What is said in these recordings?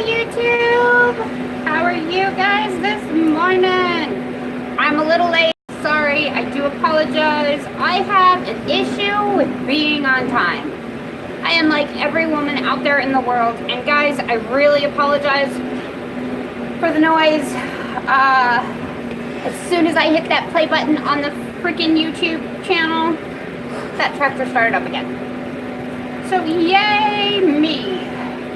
YouTube! How are you guys this morning? I'm a little late, sorry, I do apologize. I have an issue with being on time. I am like every woman out there in the world, and guys, I really apologize for the noise. As soon as I hit that play button on the freaking YouTube channel, that tractor started up again. So yay me.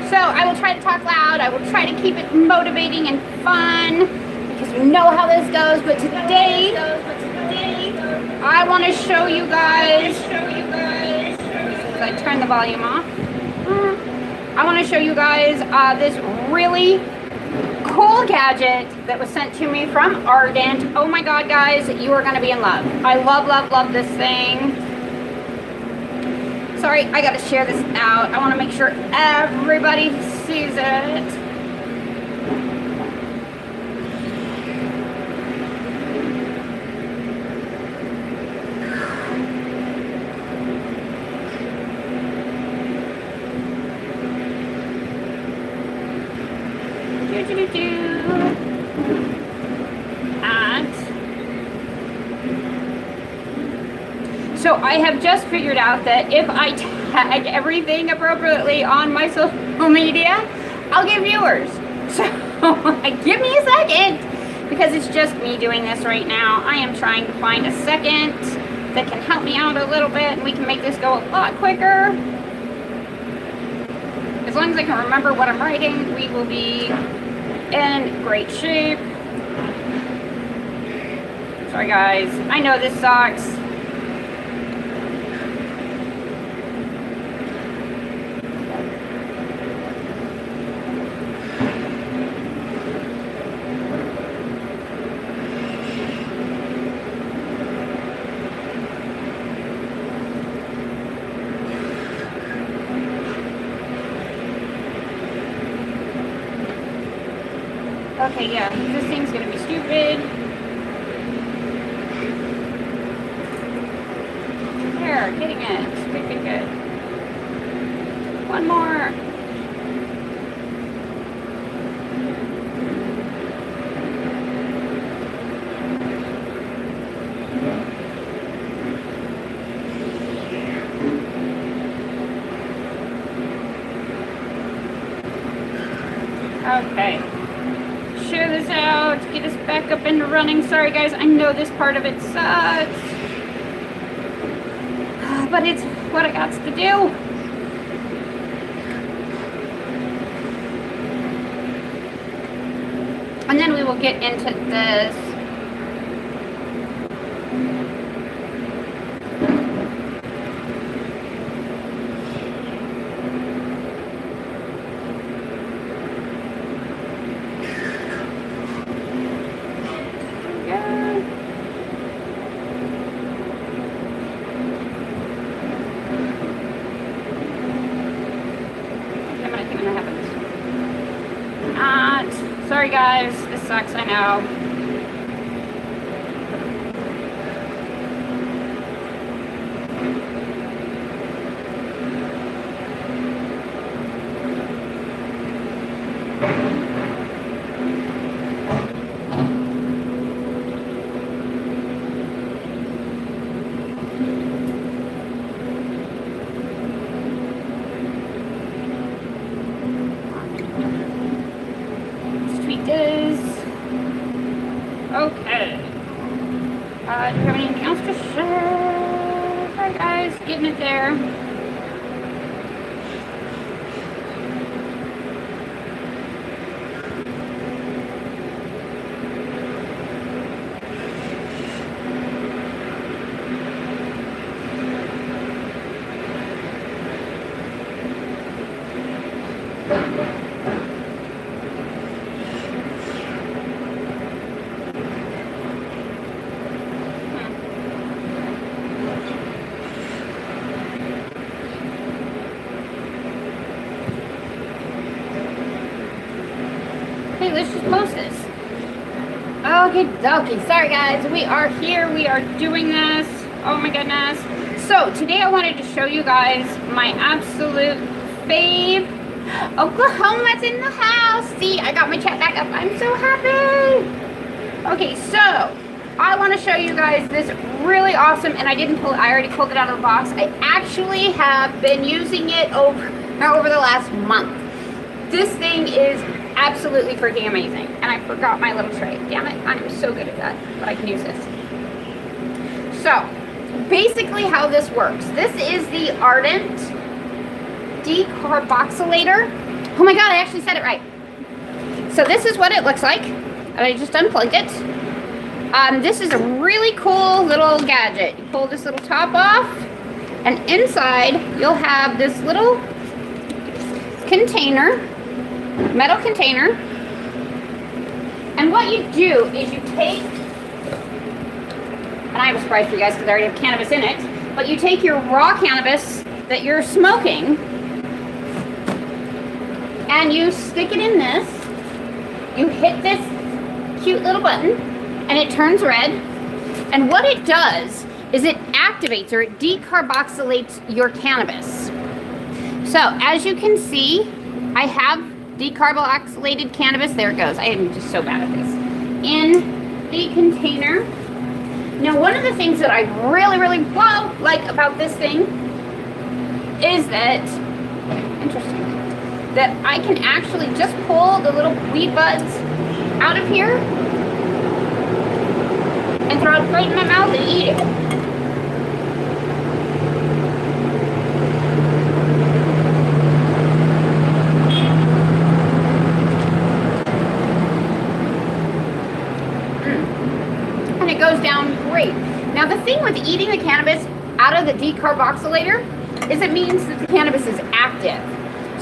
So I will try to talk loud. I will try to keep it motivating and fun because we know how this goes. But today I want to show you guys. As I turn the volume off, I want to show you guys this really cool gadget that was sent to me from Ardent. Oh my God, guys, you are going to be in love. I love this thing. Sorry, I gotta share this out. I want to make sure everybody sees it. So I have just figured out that if I tag everything appropriately on my social media, I'll get viewers. So give me a second because it's just me doing this right now. I am trying to find a second that can help me out a little bit and we can make this go a lot quicker. As long as I can remember what I'm writing, we will be in great shape. Sorry guys, I know this sucks. Okay, yeah, this thing's gonna be stupid. There, getting it. Good. One more. Okay. Share this out, get us back up and running. Sorry guys, I know this part of it sucks, but it's what I got to do. And then we will get into this. Sorry guys, this sucks, I know. Okay. Do you have anything else to share? Sorry guys, getting it there. Hey, let's just post this. Okay, sorry guys, we are here, we are doing this. Oh my goodness. So today I wanted to show you guys my absolute fave Oklahoma's in the house. See, I got my chat back up. I'm so happy. Okay, so I want to show you guys this really awesome, and I already pulled it out of the box. I actually have been using it over the last month. This thing is absolutely freaking amazing. And I forgot my little tray. Damn it, I'm so good at that, but I can use this. So, basically how this works. This is the Ardent decarboxylator. Oh my god, I actually said it right. So this is what it looks like. I just unplugged it. This is a really cool little gadget. You pull this little top off, and inside you'll have this little container, metal container. And what you do is you take, and I have a surprise for you guys because I already have cannabis in it, but you take your raw cannabis that you're smoking and you stick it in this. You hit this cute little button and it turns red, and what it does is it activates or it decarboxylates your cannabis. So as you can see, I have decarboxylated cannabis. There it goes. I am just so bad at this. In the container. Now, one of the things that I really like about this thing is that, interesting, that I can actually just pull the little weed buds out of here and throw it right in my mouth and eat it. And it goes down great. Now, the thing with eating the cannabis out of the decarboxylator is it means that the cannabis is active.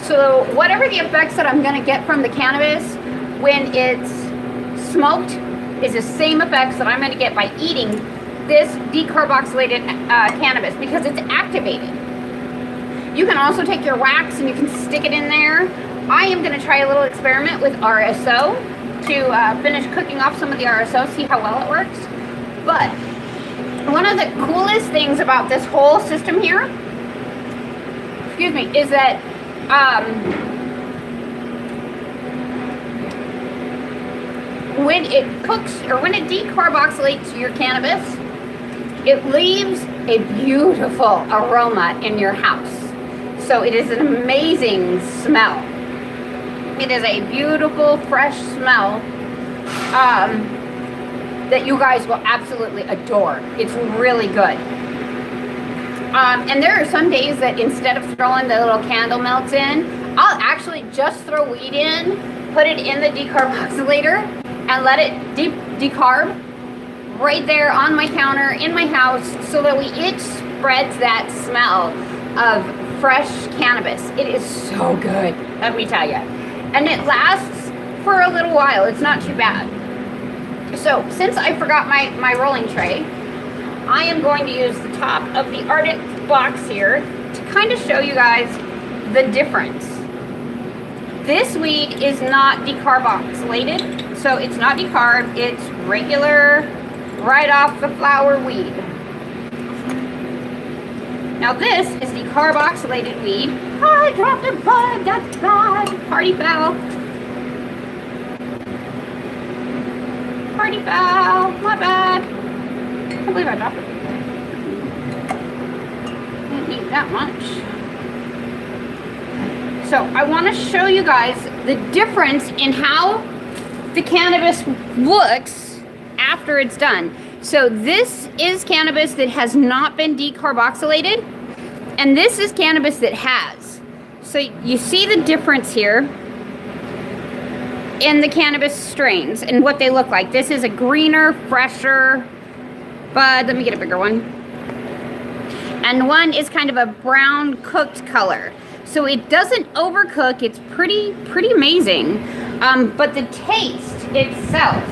So whatever the effects that I'm going to get from the cannabis when it's smoked is the same effects that I'm going to get by eating this decarboxylated cannabis, because it's activated. You can also take your wax and you can stick it in there. I am going to try a little experiment with RSO to finish cooking off some of the RSO, see how well it works. But one of the coolest things about this whole system here, excuse me, is that when it cooks or when it decarboxylates your cannabis, it leaves a beautiful aroma in your house. So it is an amazing smell. It is a beautiful, fresh smell that you guys will absolutely adore. It's really good. And there are some days that instead of throwing the little candle melts in, I'll actually just throw weed in, put it in the decarboxylator, and let it decarb right there on my counter in my house, so that it spreads that smell of fresh cannabis. It is so good, let me tell you. And it lasts for a little while. It's not too bad. So since I forgot my rolling tray, I am going to use the top of the Ardent box here to kind of show you guys the difference. This weed is not decarboxylated, so it's not decarb, it's regular, right off the flower weed. Now this is decarboxylated weed. I dropped a bud, that's bad. Party foul. Party foul, my bad. I can't believe I dropped it. Didn't need that much. So I want to show you guys the difference in how the cannabis looks after it's done. So this is cannabis that has not been decarboxylated, and this is cannabis that has. So you see the difference here in the cannabis strains and what they look like. This is a greener, fresher bud. Let me get a bigger one. And one is kind of a brown cooked color. So it doesn't overcook. It's pretty amazing. But the taste itself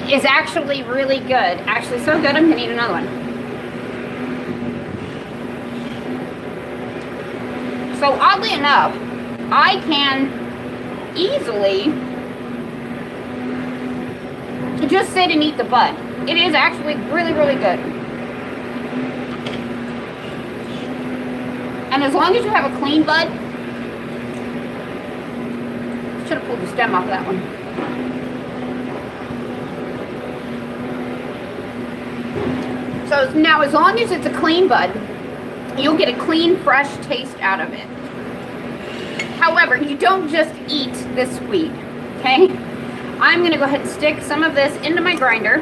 is actually really good. Actually so good, I'm gonna need another one. So oddly enough, I can easily just sit and eat the bud. It is actually really good. And as long as you have a clean bud, stem off of that one. So now, as long as it's a clean bud, you'll get a clean, fresh taste out of it. However, you don't just eat this weed, okay? I'm going to go ahead and stick some of this into my grinder.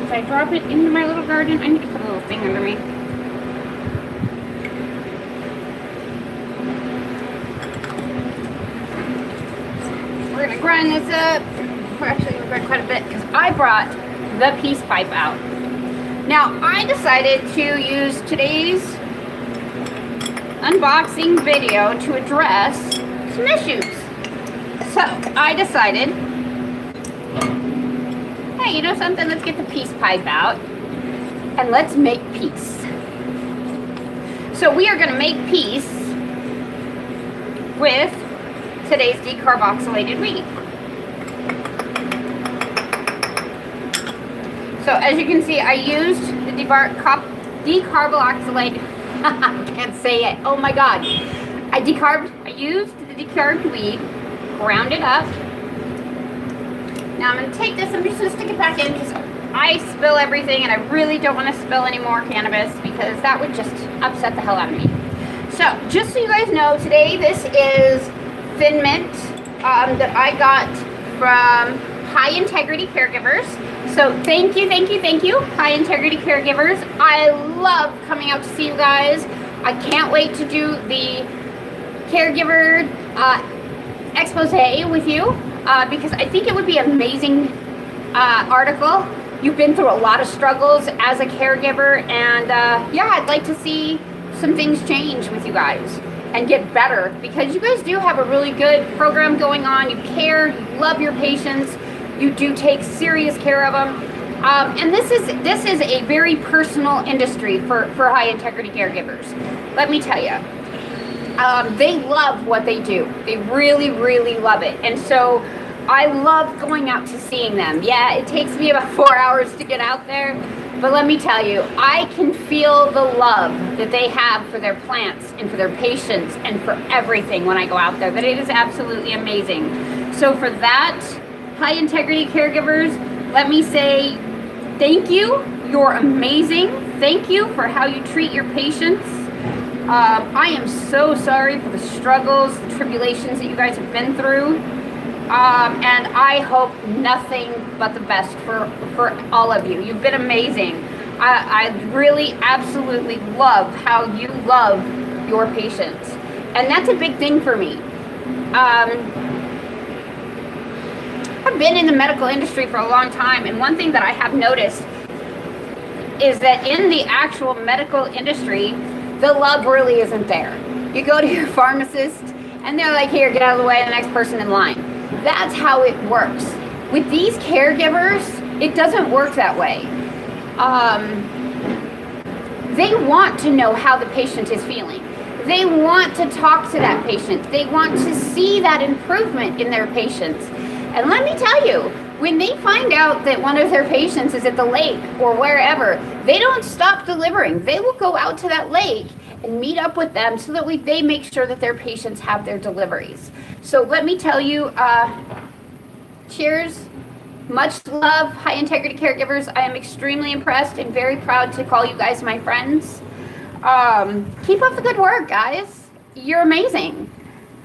If I drop it into my little garden, I need to put a little thing under me. We're going to grind this up. We're actually going to grind quite a bit because I brought the peace pipe out. Now, I decided to use today's unboxing video to address some issues. So, I decided, hey, you know something? Let's get the peace pipe out and let's make peace. So, we are going to make peace with today's decarboxylated weed. So as you can see, I used the decarboxylated, I can't say it, oh my god. I used the decarbed weed, ground it up. Now I'm going to take this, I'm just going to stick it back in because I spill everything and I really don't want to spill any more cannabis because that would just upset the hell out of me. So just so you guys know, today this is Thin Mint that I got from High Integrity Caregivers. So thank you, High Integrity Caregivers. I love coming out to see you guys. I can't wait to do the caregiver expose with you because I think it would be an amazing article. You've been through a lot of struggles as a caregiver, and yeah, I'd like to see some things change with you guys and get better because you guys do have a really good program going on. You care, you love your patients. You do take serious care of them, and this is a very personal industry for high integrity caregivers. Let me tell you, they love what they do. They really, really love it, and so I love going out to seeing them. Yeah, it takes me about 4 hours to get out there, but let me tell you, I can feel the love that they have for their plants and for their patients and for everything when I go out there. That it is absolutely amazing. So for that, High Integrity Caregivers, let me say thank you. You're amazing. Thank you for how you treat your patients. I am so sorry for the struggles, the tribulations that you guys have been through. And I hope nothing but the best for all of you. You've been amazing. I really absolutely love how you love your patients. And that's a big thing for me. I've been in the medical industry for a long time, and one thing that I have noticed is that in the actual medical industry, the love really isn't there. You go to your pharmacist, and they're like, here, get out of the way, the next person in line. That's how it works. With these caregivers, it doesn't work that way. They want to know how the patient is feeling. They want to talk to that patient. They want to see that improvement in their patients. And let me tell you, when they find out that one of their patients is at the lake or wherever, they don't stop delivering. They will go out to that lake and meet up with them so that they make sure that their patients have their deliveries. So let me tell you, cheers, much love, High Integrity Caregivers. I am extremely impressed and very proud to call you guys my friends. Keep up the good work, guys. You're amazing.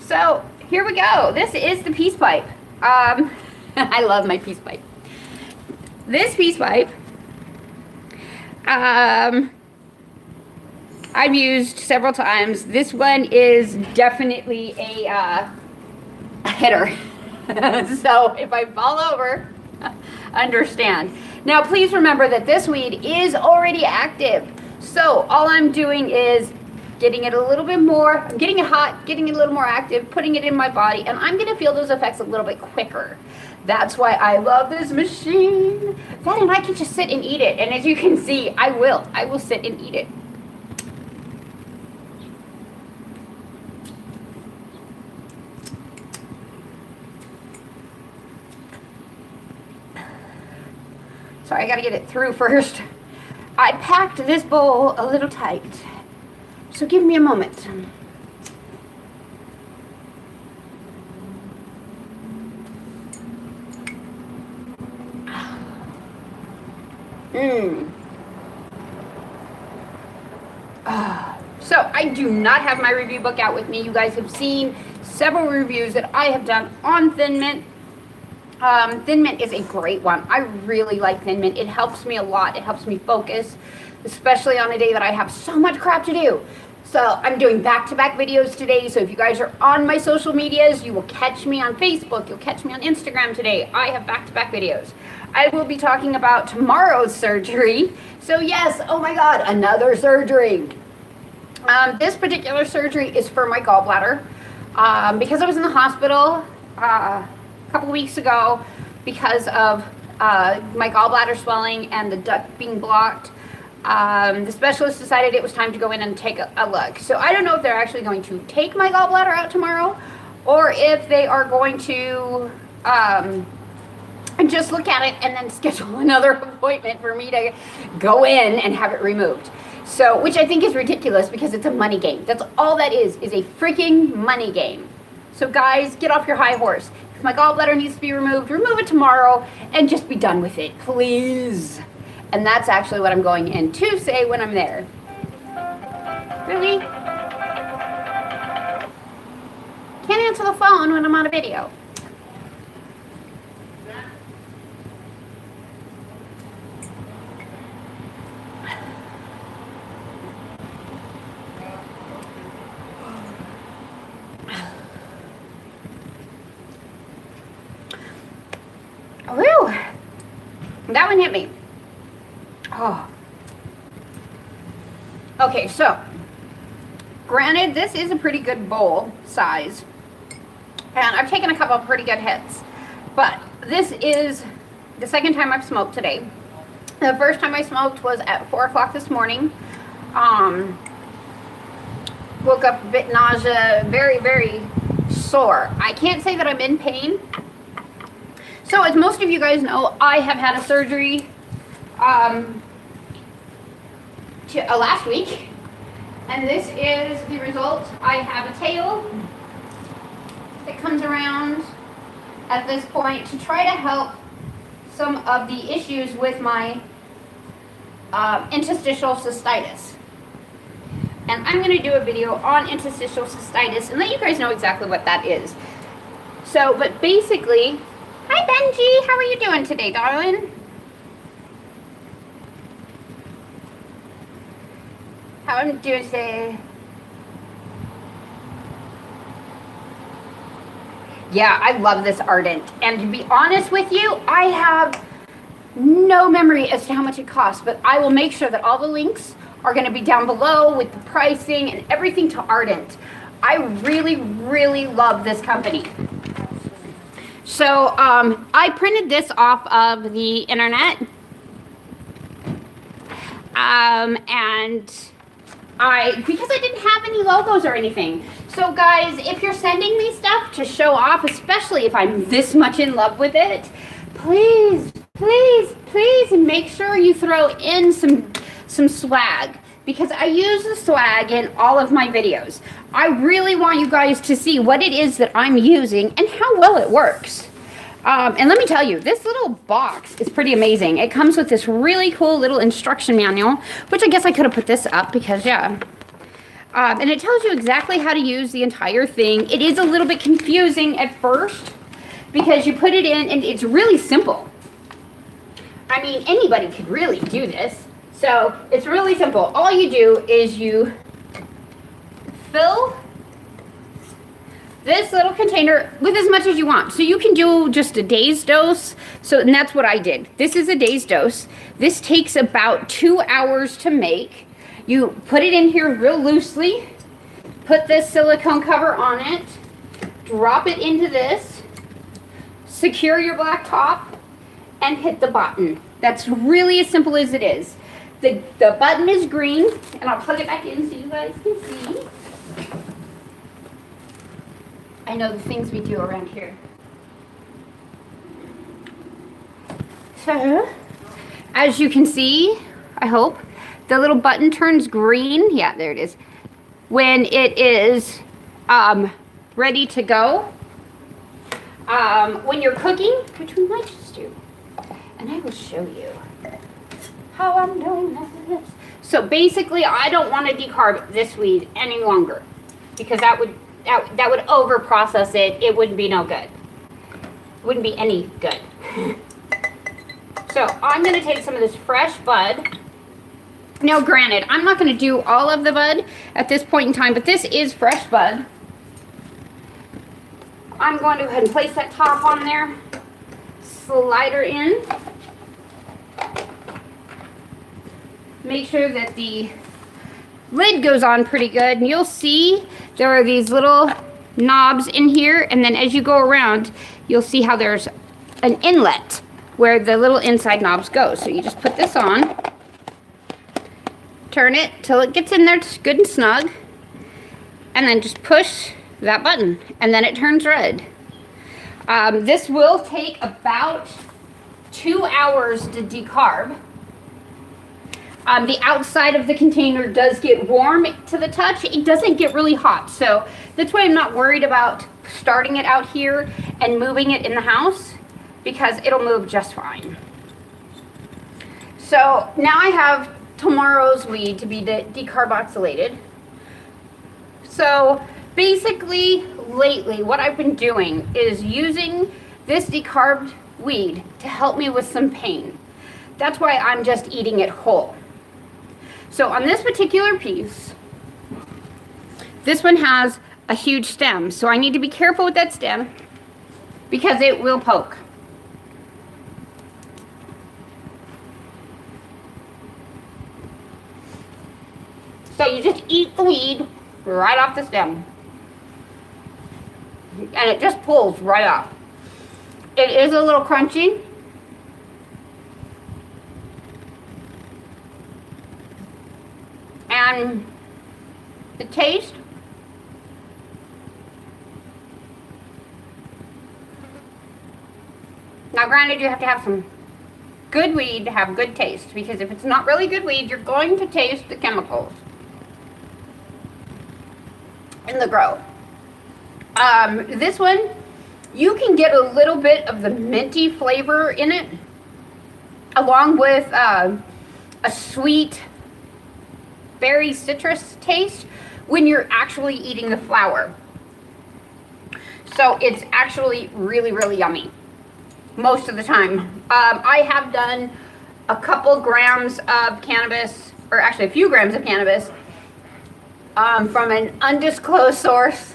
So here we go. This is the peace pipe. I love my peace pipe. This peace pipe, I've used several times. This one is definitely a hitter. So if I fall over, understand. Now please remember that this weed is already active. So all I'm doing is getting it a little bit more, I'm getting it hot, getting it a little more active, putting it in my body, and I'm gonna feel those effects a little bit quicker. That's why I love this machine. That and I can just sit and eat it. And as you can see, I will sit and eat it. Sorry, I gotta get it through first. I packed this bowl a little tight. So give me a moment. So I do not have my review book out with me. You guys have seen several reviews that I have done on Thin Mint. Thin Mint is a great one. I really like Thin Mint. It helps me a lot. It helps me focus, especially on a day that I have so much crap to do. So I'm doing back-to-back videos today. So if you guys are on my social medias, you will catch me on Facebook. You'll catch me on Instagram today. I have back-to-back videos. I will be talking about tomorrow's surgery. So yes, oh my God, another surgery. This particular surgery is for my gallbladder. Because I was in the hospital a couple weeks ago because of my gallbladder swelling and the duct being blocked, the specialist decided it was time to go in and take a look. So I don't know if they're actually going to take my gallbladder out tomorrow or if they are going to just look at it and then schedule another appointment for me to go in and have it removed. So, which I think is ridiculous because it's a money game. That's all that is a freaking money game. So guys, get off your high horse. If my gallbladder needs to be removed, remove it tomorrow and just be done with it, please. And that's actually what I'm going in to say when I'm there. Really? Can't answer the phone when I'm on a video. Whew. That one hit me. Oh. Okay, so granted, this is a pretty good bowl size, and I've taken a couple of pretty good hits, but this is the second time I've smoked today. The first time I smoked was at 4 o'clock this morning. Woke up a bit nausea, very, very sore. I can't say that I'm in pain. So as most of you guys know, I have had a surgery last week, and this is the result. I have a tail that comes around at this point to try to help some of the issues with my interstitial cystitis. And I'm going to do a video on interstitial cystitis and let you guys know exactly what that is. So, but basically, hi Benji, how are you doing today, darling? How I'm doing today? Yeah, I love this Ardent. And to be honest with you, I have no memory as to how much it costs, but I will make sure that all the links are going to be down below with the pricing and everything to Ardent. I really, really love this company. So I printed this off of the internet, and because I didn't have any logos or anything. So guys, if you're sending me stuff to show off, especially if I'm this much in love with it, please, please, please make sure you throw in some swag, because I use the swag in all of my videos. I really want you guys to see what it is that I'm using and how well it works. And let me tell you, this little box is pretty amazing. It comes with this really cool little instruction manual, which I guess I could have put this up because, yeah. And it tells you exactly how to use the entire thing. It is a little bit confusing at first because you put it in and it's really simple. I mean, anybody could really do this. So it's really simple. All you do is you fill this little container with as much as you want. So you can do just a day's dose. So, and that's what I did. This is a day's dose. This takes about 2 hours to make. You put it in here real loosely, put this silicone cover on it, drop it into this, secure your black top, and hit the button. That's really as simple as it is. The button is green, and I'll plug it back in so you guys can see. I know the things we do around here. So, as you can see, I hope. The little button turns green. Yeah, there it is. When it is ready to go. When you're cooking, which we might just do, and I will show you how I'm doing this. So basically, I don't want to decarb this weed any longer because that would over process it. It wouldn't be no good. It wouldn't be any good. So I'm going to take some of this fresh bud. Now, granted, I'm not going to do all of the bud at this point in time, but this is fresh bud. I'm going to go ahead and place that top on there, slide her in. Make sure that the lid goes on pretty good, and you'll see there are these little knobs in here, and then as you go around, you'll see how there's an inlet where the little inside knobs go. So you just put this on, turn it till it gets in there good and snug, and then just push that button, and then it turns red. This will take about 2 hours to decarb. The outside of the container does get warm to the touch. It doesn't get really hot, so that's why I'm not worried about starting it out here and moving it in the house, because it'll move just fine. So now I have tomorrow's weed to be decarboxylated. So basically, lately, what I've been doing is using this decarbed weed to help me with some pain. That's why I'm just eating it whole. So on this particular piece, this one has a huge stem. So I need to be careful with that stem because it will poke. So you just eat the weed right off the stem. And it just pulls right off. It is a little crunchy. And the taste, now granted, you have to have some good weed to have good taste, because if it's not really good weed, you're going to taste the chemicals in the grow. This one, you can get a little bit of the minty flavor in it, along with a sweet berry citrus taste when you're actually eating the flower. So it's actually really, really yummy most of the time. I have done a couple grams of cannabis, or actually a few grams of cannabis, from an undisclosed source,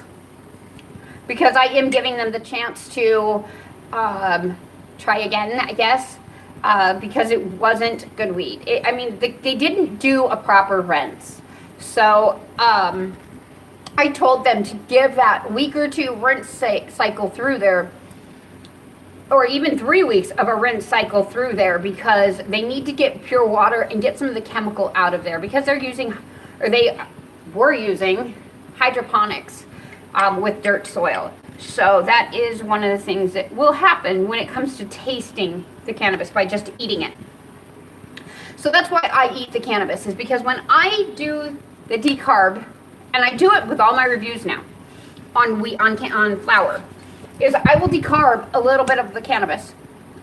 because I am giving them the chance to try again, I guess, because it wasn't good weed. I mean, they didn't do a proper rinse. So I told them to give that week or two rinse cycle through there, or even 3 weeks of a rinse cycle through there, because they need to get pure water and get some of the chemical out of there, because they're using, or they were using hydroponics with dirt soil. So that is one of the things that will happen when it comes to tasting the cannabis by just eating it. So that's why I eat the cannabis, is because when I do the decarb, and I do it with all my reviews now on flour, is I will decarb a little bit of the cannabis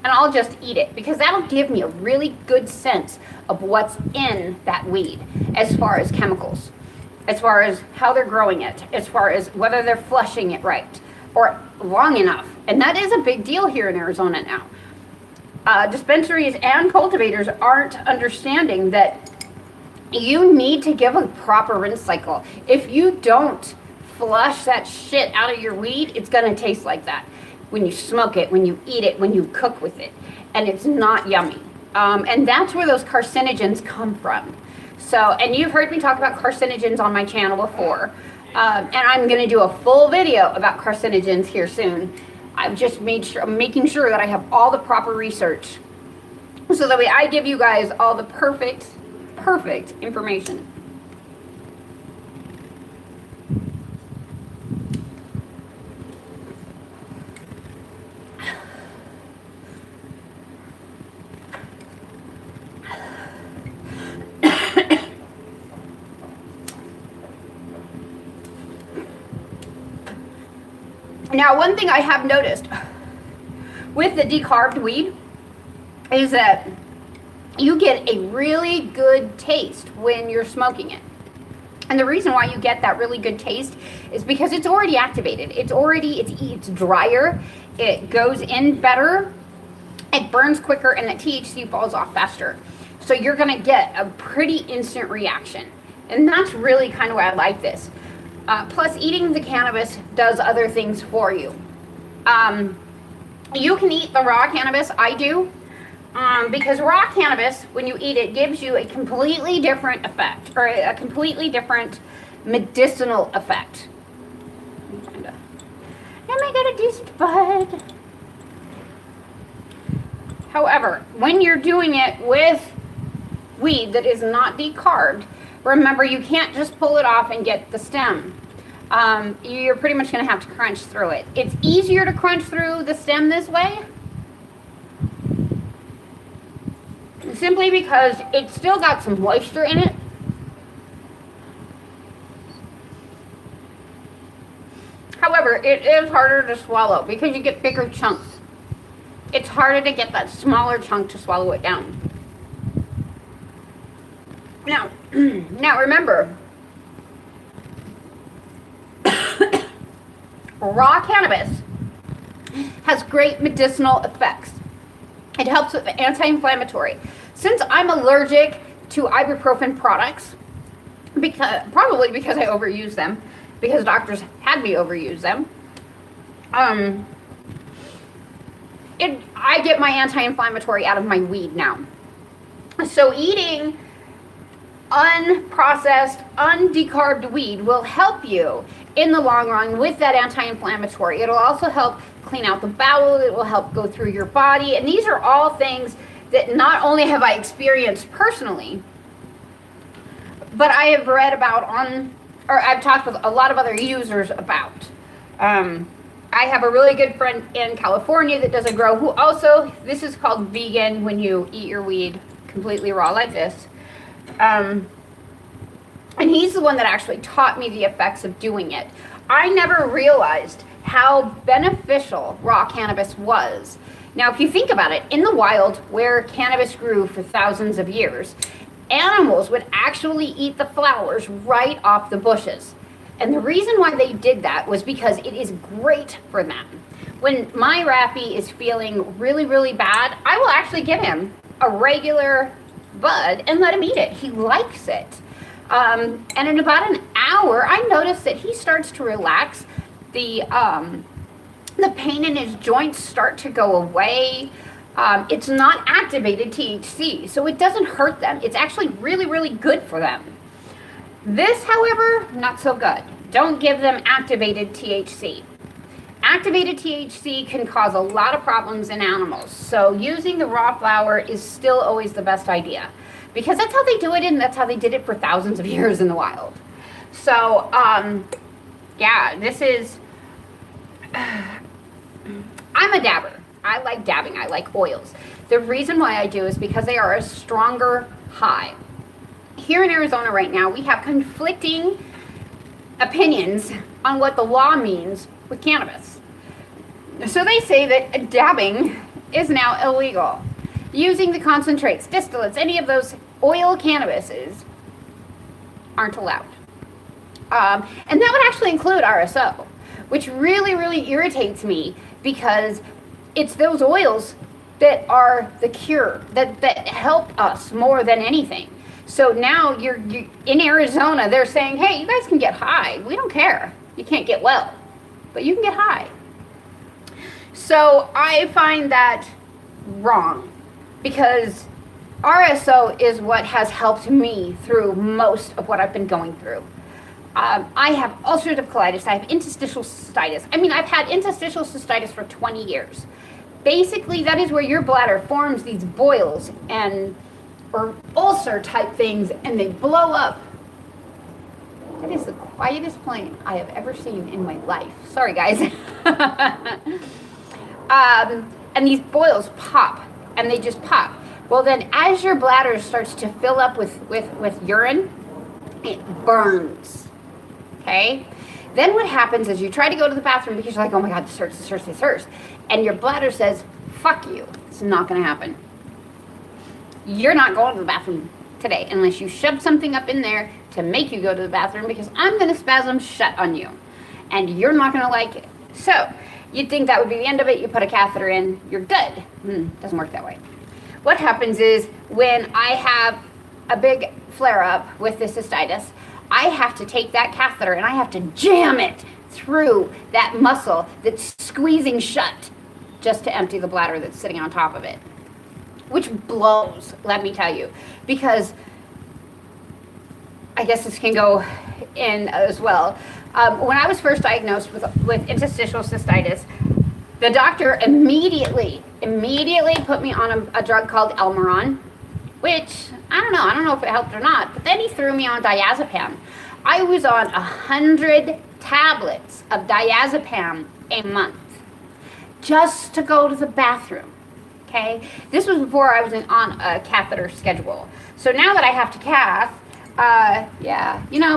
and I'll just eat it, because that'll give me a really good sense of what's in that weed, as far as chemicals, as far as how they're growing it, as far as whether they're flushing it right or long enough. And that is a big deal here in Arizona now. Dispensaries and cultivators aren't understanding that you need to give a proper rinse cycle. If you don't flush that shit out of your weed, it's gonna taste like that when you smoke it, when you eat it, when you cook with it, and it's not yummy. And that's where those carcinogens come from. So, and you've heard me talk about carcinogens on my channel before, and I'm gonna do a full video about carcinogens here soon. I've just I'm making sure that I have all the proper research, so that way I give you guys all the perfect information. Now, one thing I have noticed with the decarbed weed is that you get a really good taste when you're smoking it. And the reason why you get that really good taste is because it's already activated. It's drier, it goes in better, it burns quicker, and the THC falls off faster. So you're gonna get a pretty instant reaction. And that's really kind of why I like this. Plus, eating the cannabis does other things for you. You can eat the raw cannabis, I do, because raw cannabis, when you eat it, gives you a completely different effect, or a completely different medicinal effect. Am I got a decent bud? However, when you're doing it with weed that is not decarbed, remember, you can't just pull it off and get the stem. You're pretty much going to have to crunch through it. It's easier to crunch through the stem this way, simply because it's still got some moisture in it. However, it is harder to swallow because you get bigger chunks. It's harder to get that smaller chunk to swallow it down. Now remember, raw cannabis has great medicinal effects. It helps with anti-inflammatory. Since I'm allergic to ibuprofen products, probably because I overuse them, because doctors had me overuse them, I get my anti-inflammatory out of my weed now. So eating unprocessed, undecarbed weed will help you in the long run with that anti-inflammatory. It'll also help clean out the bowel. It will help go through your body. And these are all things that not only have I experienced personally, but I have read about I've talked with a lot of other users about. I have a really good friend in California that does a grow who also, this is called vegan when you eat your weed completely raw like this. And he's the one that actually taught me the effects of doing it. I never realized how beneficial raw cannabis was. Now, if you think about it, in the wild where cannabis grew for thousands of years, animals would actually eat the flowers right off the bushes. And the reason why they did that was because it is great for them. When my Rappy is feeling really, really bad, I will actually give him a regular bud and let him eat it. He likes it. And in about an hour, I noticed that he starts to relax. The pain in his joints start to go away. It's not activated THC, so it doesn't hurt them. It's actually really, really good for them. This, however, not so good. Don't give them activated THC. Activated THC can cause a lot of problems in animals, so using the raw flower is still always the best idea, because that's how they do it, and that's how they did it for thousands of years in the wild. So, yeah, this is... I'm a dabber. I like dabbing. I like oils. The reason why I do is because they are a stronger high. Here in Arizona right now, we have conflicting opinions on what the law means with cannabis. So they say that dabbing is now illegal. Using the concentrates, distillates, any of those oil cannabises aren't allowed. And that would actually include RSO, which really, really irritates me, because it's those oils that are the cure, that help us more than anything. So now you're in Arizona, they're saying, hey, you guys can get high. We don't care. You can't get well, but you can get high. So I find that wrong, because RSO is what has helped me through most of what I've been going through. I have ulcerative colitis. I have interstitial cystitis. I mean, I've had interstitial cystitis for 20 years. Basically, that is where your bladder forms these boils or ulcer type things, and they blow up. That is the quietest plane I have ever seen in my life. Sorry, guys. And these boils pop, and they just pop. Well, then as your bladder starts to fill up with urine, it burns. Okay? Then what happens is you try to go to the bathroom because you're like, oh my God, this hurts. And your bladder says, fuck you. It's not going to happen. You're not going to the bathroom today unless you shove something up in there to make you go to the bathroom, because I'm going to spasm shut on you. And you're not going to like it. So you'd think that would be the end of it. You put a catheter in, you're good. Doesn't work that way. What happens is when I have a big flare-up with the cystitis, I have to take that catheter and I have to jam it through that muscle that's squeezing shut just to empty the bladder that's sitting on top of it. Which blows, let me tell you. Because I guess this can go in as well. When I was first diagnosed with interstitial cystitis, the doctor immediately put me on a drug called Elmeron, which, I don't know if it helped or not, but then he threw me on diazepam. I was on 100 tablets of diazepam a month just to go to the bathroom, okay? This was before I was on a catheter schedule. So now that I have to cath,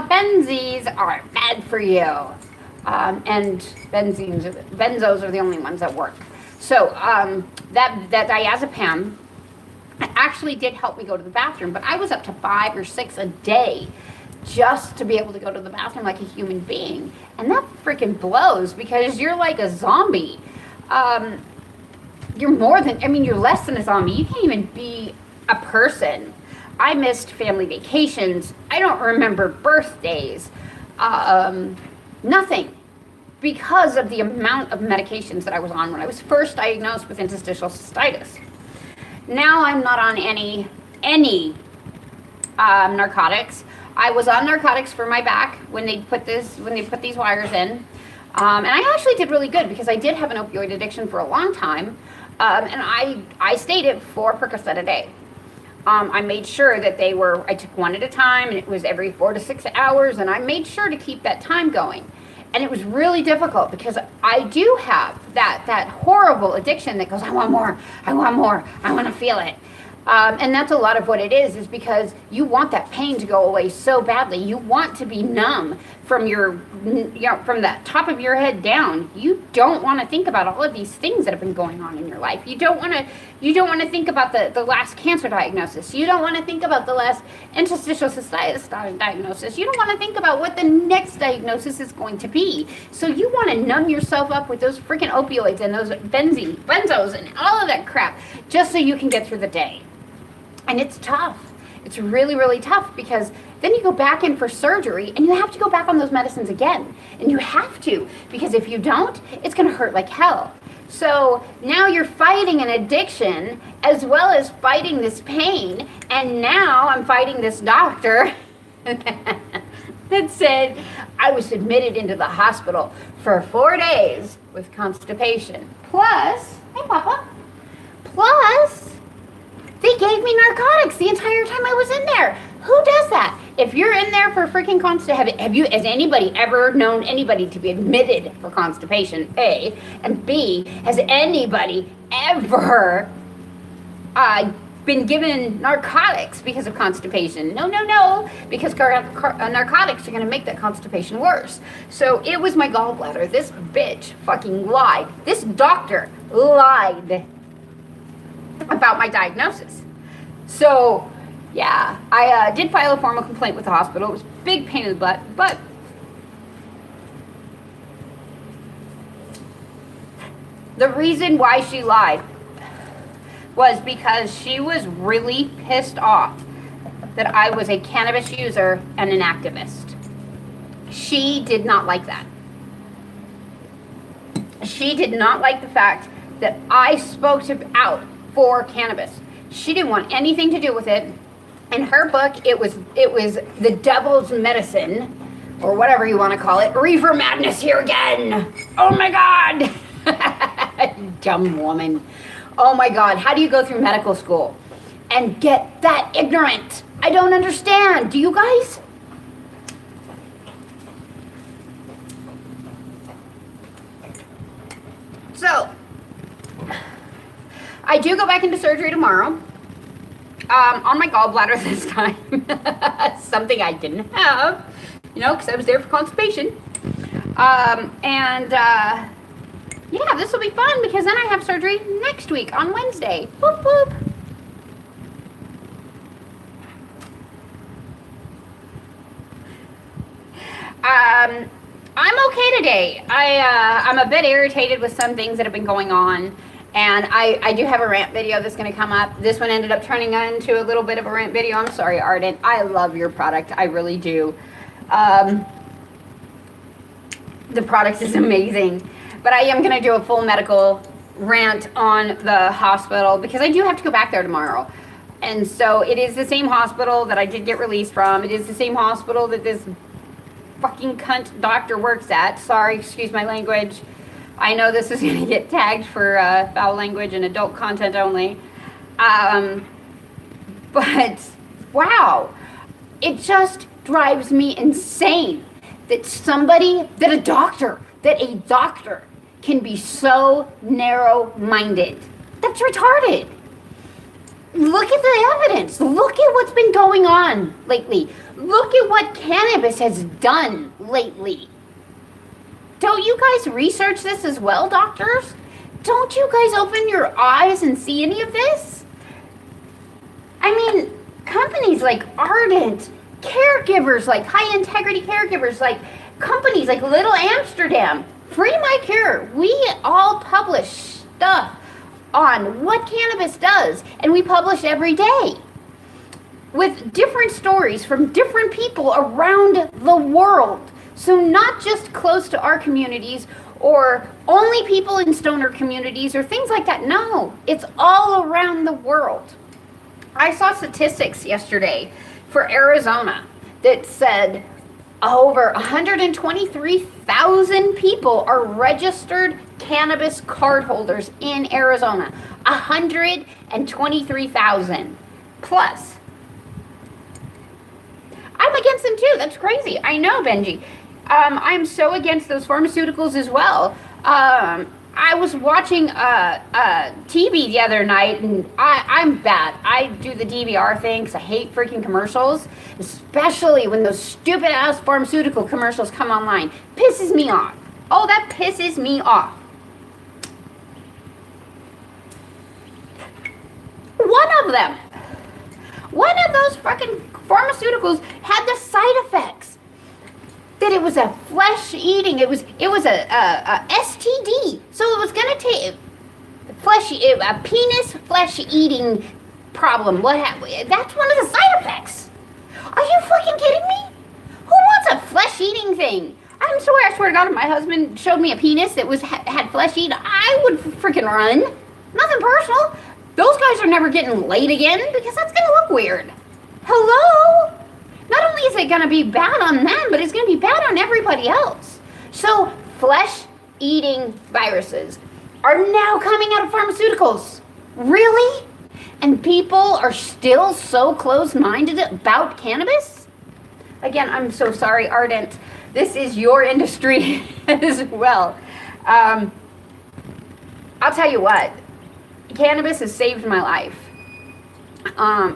benzos are bad for you. And benzos are the only ones that work. So that diazepam actually did help me go to the bathroom, but I was up to 5 or 6 a day just to be able to go to the bathroom like a human being. And that freaking blows, because you're like a zombie. You're less than a zombie. You can't even be a person. I missed family vacations. I don't remember birthdays. Nothing, because of the amount of medications that I was on when I was first diagnosed with interstitial cystitis. Now I'm not on any narcotics. I was on narcotics for my back when they put these wires in, and I actually did really good because I did have an opioid addiction for a long time, and I stayed at 4 Percocet a day. I made sure that I took one at a time, and it was every 4 to 6 hours, and I made sure to keep that time going. And it was really difficult because I do have that horrible addiction that goes, I want more, I want to feel it. And that's a lot of what it is because you want that pain to go away so badly. You want to be numb from from the top of your head down. You don't want to think about all of these things that have been going on in your life. You don't want to think about the last cancer diagnosis. You don't want to think about the last interstitial cystitis diagnosis. You don't want to think about what the next diagnosis is going to be. So you want to numb yourself up with those freaking opioids and those benzos and all of that crap just so you can get through the day. And it's tough. It's really, really tough because then you go back in for surgery and you have to go back on those medicines again. And you have to, because if you don't, it's going to hurt like hell. So now you're fighting an addiction as well as fighting this pain. And now I'm fighting this doctor that said I was admitted into the hospital for 4 days with constipation. Plus, hey Papa, they gave me narcotics the entire time I was in there. Who does that? If you're in there for freaking constipation, has anybody ever known anybody to be admitted for constipation, A? And B, has anybody ever been given narcotics because of constipation? No, because narcotics are going to make that constipation worse. So it was my gallbladder. This bitch fucking lied. This doctor lied about my diagnosis. So, yeah, I did file a formal complaint with the hospital. It was a big pain in the butt, but the reason why she lied was because she was really pissed off that I was a cannabis user and an activist. She did not like that. She did not like the fact that I spoke out for cannabis. She didn't want anything to do with it. In her book, it was the devil's medicine, or whatever you want to call it. Reefer madness here again. Oh my God. Dumb woman. Oh my God. How do you go through medical school and get that ignorant? I don't understand. Do you guys? So, I do go back into surgery tomorrow, on my gallbladder this time, something I didn't have, because I was there for constipation. Yeah, this will be fun because then I have surgery next week on Wednesday. Whoop, whoop. I'm okay today. I'm a bit irritated with some things that have been going on, and I do have a rant video that's going to come up. This one ended up turning into a little bit of a rant video. I'm sorry, Ardent. I love your product. I really do. The product is amazing, but I am going to do a full medical rant on the hospital because I do have to go back there tomorrow. And so it is the same hospital that I did get released from. It is the same hospital that this fucking cunt doctor works at. Sorry, excuse my language. I know this is going to get tagged for foul language and adult content only. But wow, it just drives me insane that a doctor can be so narrow-minded. That's retarded. Look at the evidence. Look at what's been going on lately. Look at what cannabis has done lately. Don't you guys research this as well, doctors? Don't you guys open your eyes and see any of this? I mean, companies like Ardent, caregivers like high integrity caregivers, like companies like Little Amsterdam, Free My Cure, we all publish stuff on what cannabis does, and we publish every day with different stories from different people around the world. So not just close to our communities or only people in stoner communities or things like that. No, it's all around the world. I saw statistics yesterday for Arizona that said over 123,000 people are registered cannabis card holders in Arizona. 123,000 plus. I'm against them too. That's crazy. I know, Benji. I'm so against those pharmaceuticals as well. I was watching TV the other night, and I'm bad. I do the DVR thing because I hate freaking commercials, especially when those stupid-ass pharmaceutical commercials come online. Pisses me off. Oh, that pisses me off. One of those freaking pharmaceuticals had the side effects that it was a flesh-eating, it was a STD. So it was going to take a penis flesh-eating problem. That's one of the side effects. Are you fucking kidding me? Who wants a flesh-eating thing? I swear to God, if my husband showed me a penis that had flesh eating, I would freaking run. Nothing personal. Those guys are never getting laid again because that's going to look weird. Hello? Not only is it going to be bad on them, but it's going to be bad on everybody else. So flesh-eating viruses are now coming out of pharmaceuticals. Really? And people are still so closed-minded about cannabis? Again, I'm so sorry, Ardent. This is your industry as well. I'll tell you what. Cannabis has saved my life.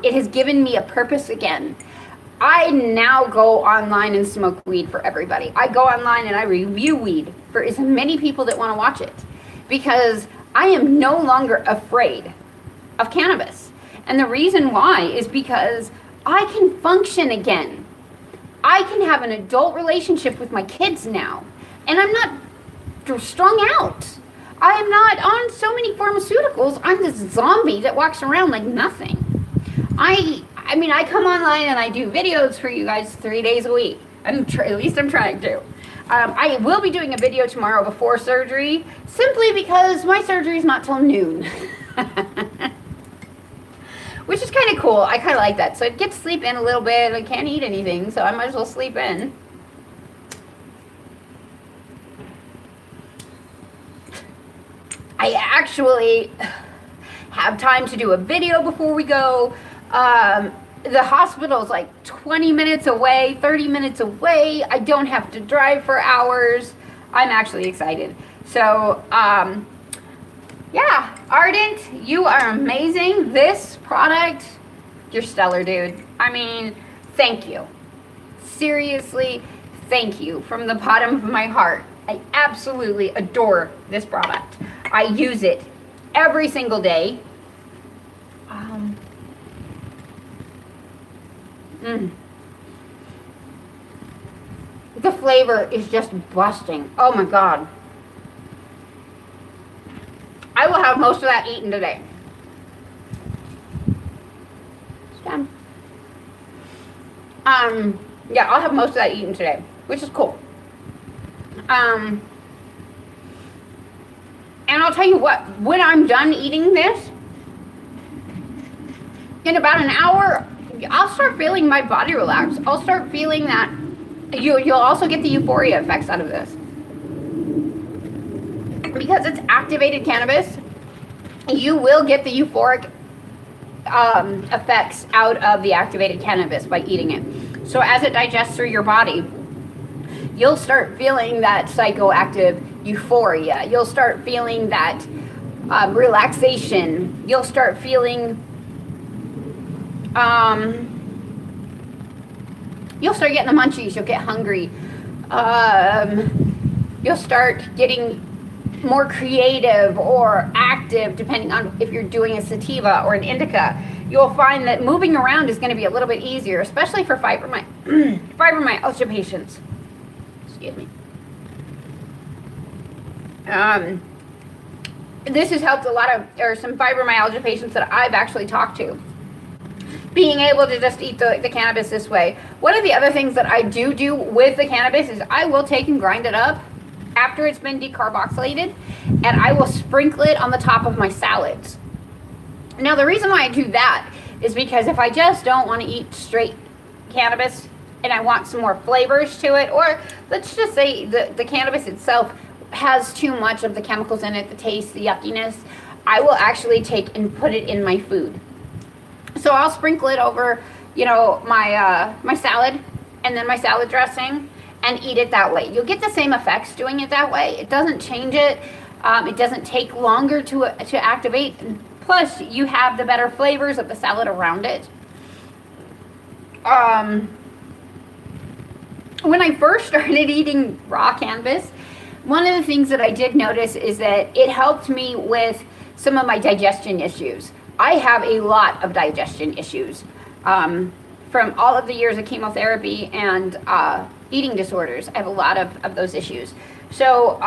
It has given me a purpose again. I now go online and smoke weed for everybody. I go online and I review weed for as many people that want to watch it because I am no longer afraid of cannabis. And the reason why is because I can function again. I can have an adult relationship with my kids now. And I'm not strung out. I am not on so many pharmaceuticals. I'm this zombie that walks around like nothing. I mean, I come online and I do videos for you guys 3 days a week. At least I'm trying to. I will be doing a video tomorrow before surgery, simply because my surgery is not till noon. Which is kind of cool. I kind of like that. So I get to sleep in a little bit. I can't eat anything, so I might as well sleep in. I actually have time to do a video before we go. The hospital's like 20 minutes away, 30 minutes away. I don't have to drive for hours. I'm actually excited. So, yeah, Ardent, you are amazing. This product, you're stellar, dude. I mean, thank you. Seriously, thank you from the bottom of my heart. I absolutely adore this product. I use it every single day. The flavor is just busting. Oh my God. I will have most of that eaten today. It's done. Yeah, I'll have most of that eaten today, which is cool. And I'll tell you what, when I'm done eating this, in about an hour, I'll start feeling my body relax. I'll start feeling that you'll also get the euphoria effects out of this. Because it's activated cannabis, you will get the euphoric effects out of the activated cannabis by eating it. So as it digests through your body, you'll start feeling that psychoactive euphoria. You'll start feeling that relaxation. You'll start feeling you'll start getting the munchies. You'll get hungry. You'll start getting more creative or active, depending on if you're doing a sativa or an indica. You'll find that moving around is going to be a little bit easier, especially for fibromyalgia patients. Excuse me. This has helped a lot of, or some fibromyalgia patients that I've actually talked to, being able to just eat the cannabis this way. One of the other things that I do with the cannabis is I will take and grind it up after it's been decarboxylated, and I will sprinkle it on the top of my salads. Now, the reason why I do that is because if I just don't want to eat straight cannabis and I want some more flavors to it, or let's just say the cannabis itself has too much of the chemicals in it, the taste, the yuckiness, I will actually take and put it in my food. So I'll sprinkle it over, you know, my salad and then my salad dressing and eat it that way. You'll get the same effects doing it that way. It doesn't change it. It doesn't take longer to activate. Plus, you have the better flavors of the salad around it. When I first started eating raw cannabis, one of the things that I did notice is that it helped me with some of my digestion issues. I have a lot of digestion issues from all of the years of chemotherapy and eating disorders. I have a lot of those issues. So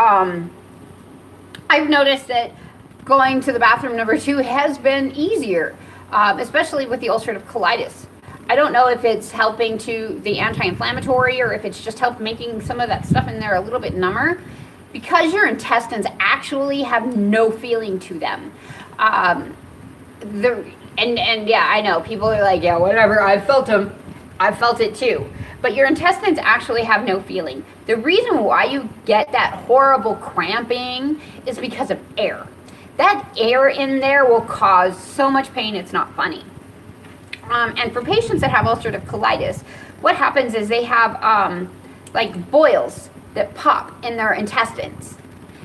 I've noticed that going to the bathroom number 2 has been easier, especially with the ulcerative colitis. I don't know if it's helping to the anti-inflammatory or if it's just helped making some of that stuff in there a little bit number, because your intestines actually have no feeling to them. And yeah, I know people are like, yeah, whatever, I've felt them. I've felt it too. But your intestines actually have no feeling. The reason why you get that horrible cramping is because of air. That air in there will cause so much pain, it's not funny. And for patients that have ulcerative colitis, what happens is they have like boils that pop in their intestines.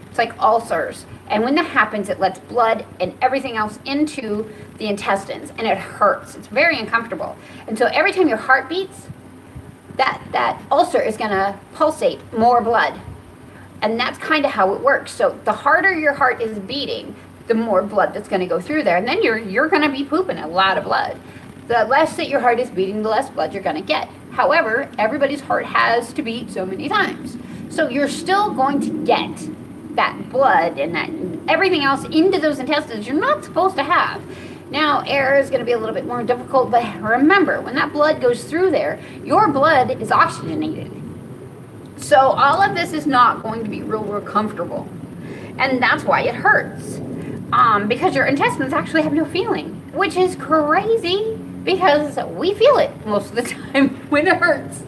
It's like ulcers. And when that happens, it lets blood and everything else into the intestines, and it hurts. It's very uncomfortable. And so every time your heart beats, that ulcer is going to pulsate more blood. And that's kind of how it works. So the harder your heart is beating, the more blood that's going to go through there. And then you're going to be pooping a lot of blood. The less that your heart is beating, the less blood you're going to get. However, everybody's heart has to beat so many times. So you're still going to get that blood and that everything else into those intestines you're not supposed to have. Now, air is going to be a little bit more difficult, but remember, when that blood goes through there, your blood is oxygenated. So all of this is not going to be real comfortable. And that's why it hurts. Because your intestines actually have no feeling, which is crazy because we feel it most of the time when it hurts.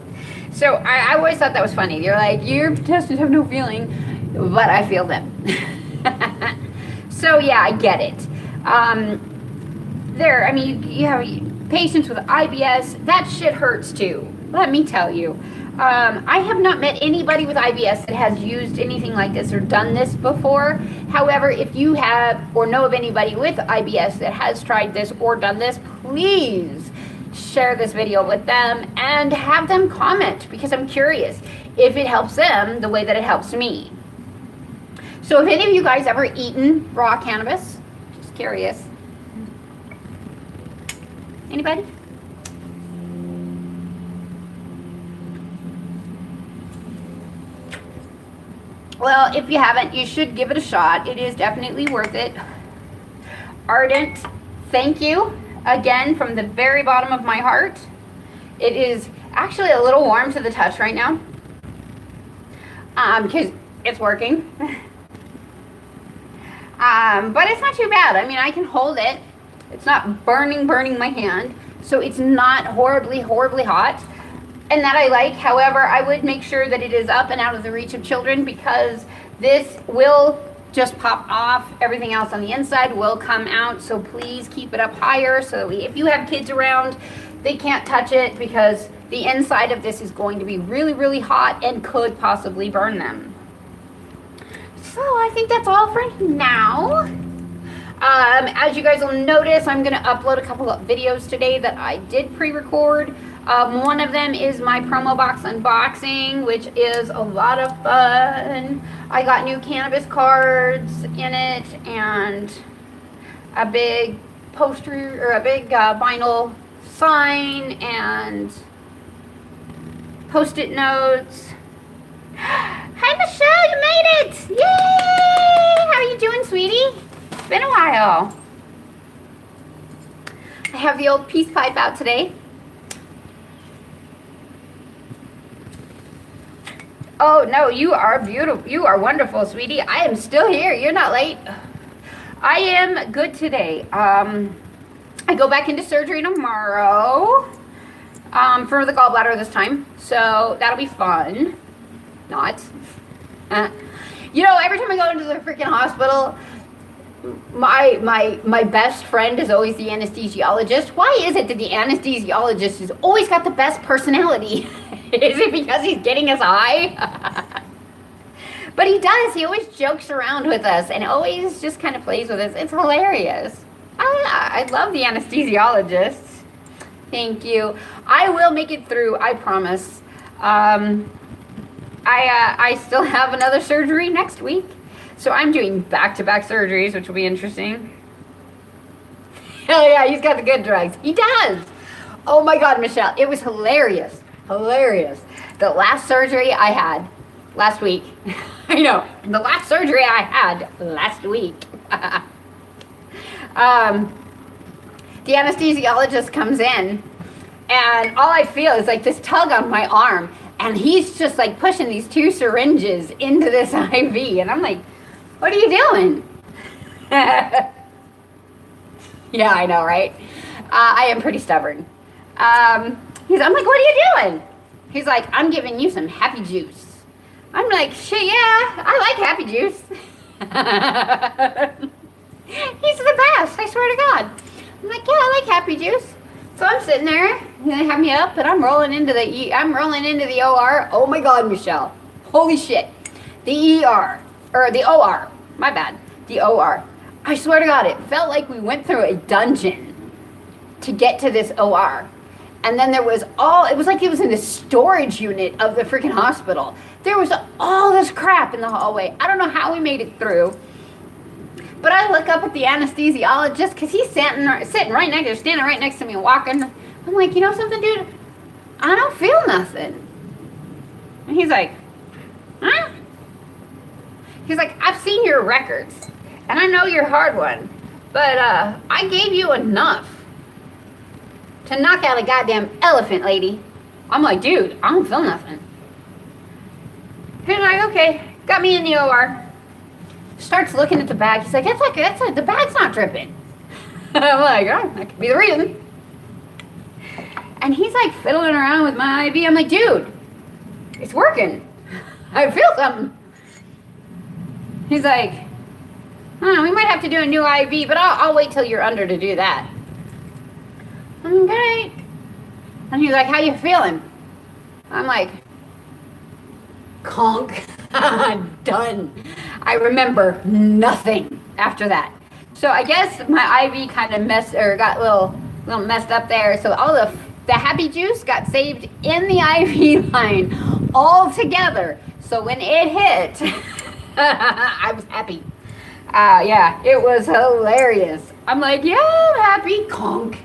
So I always thought that was funny. You're like, your intestines have no feeling, but I feel them. So yeah, I get it. You have patients with IBS, that shit hurts too. Let me tell you. I have not met anybody with IBS that has used anything like this or done this before. However, if you have or know of anybody with IBS that has tried this or done this, please share this video with them and have them comment, because I'm curious. if it helps them the way that it helps me. So if any of you guys ever eaten raw cannabis, just curious. Anybody? Well, if you haven't, you should give it a shot. It is definitely worth it. Ardent, thank you again from the very bottom of my heart. It is actually a little warm to the touch right now because it's working. But it's not too bad. I mean, I can hold it. It's not burning my hand. So it's not horribly hot. And that I like. However, I would make sure that it is up and out of the reach of children, because this will just pop off. Everything else on the inside will come out. So please keep it up higher so that if you have kids around, they can't touch it, because the inside of this is going to be really hot and could possibly burn them. So I think that's all for now. As you guys will notice, I'm going to upload a couple of videos today that I did pre-record. One of them is my promo box unboxing, which is a lot of fun. I got new cannabis cards in it and a big poster, or a big vinyl sign, and post-it notes. Hi Michelle, you made it! Yay! How are you doing, sweetie? It's been a while. I have the old peace pipe out today. Oh no, you are beautiful. You are wonderful, sweetie. I am still here. You're not late. I am good today. I go back into surgery tomorrow for the gallbladder this time. So that'll be fun. Not. You know, every time I go into the freaking hospital, my best friend is always the anesthesiologist. Why is it that the anesthesiologist has always got the best personality? Is it because he's getting us high? But he does. He always jokes around with us and always just kind of plays with us. It's hilarious. I love the anesthesiologist. Thank you. I will make it through. I promise. I still have another surgery next week. So I'm doing back-to-back surgeries, which will be interesting. Hell yeah, he's got the good drugs. He does. Oh my God, Michelle. It was hilarious. Hilarious. The last surgery I had last week. I know. The last surgery I had last week. The anesthesiologist comes in, and all I feel is like this tug on my arm, and he's just like pushing these 2 syringes into this IV, and I'm like, what are you doing? Yeah, I know, right? I am pretty stubborn. I'm like, what are you doing? He's like, I'm giving you some happy juice. I'm like, shit, yeah, I like happy juice. He's the best, I swear to God. I'm like, yeah, I like happy juice. So I'm sitting there, and they have me up, and I'm rolling into the OR. Oh my God, Michelle. Holy shit. The ER, or the OR, my bad, the OR. I swear to God, it felt like we went through a dungeon to get to this OR. And then there was it was like it was in the storage unit of the freaking hospital. There was all this crap in the hallway. I don't know how we made it through. But I look up at the anesthesiologist, because he's standing right next to me and walking. I'm like, you know something, dude? I don't feel nothing. And he's like, huh? He's like, I've seen your records, and I know you're a hard one, but I gave you enough to knock out a goddamn elephant, lady. I'm like, dude, I don't feel nothing. He's like, okay, got me in the OR. Starts looking at the bag. He's like, the bag's not dripping. I'm like, oh, that could be the reason. And he's like fiddling around with my IV. I'm like, dude, it's working. I feel something. He's like, we might have to do a new IV, but I'll wait till you're under to do that. Okay. And he's like, how you feeling? I'm like, conk. Done. I remember nothing after that. So I guess my IV kind of got a little messed up there. So all the happy juice got saved in the IV line. all together. So when it hit, I was happy. Yeah, it was hilarious. I'm like, yeah, I'm happy. Conk.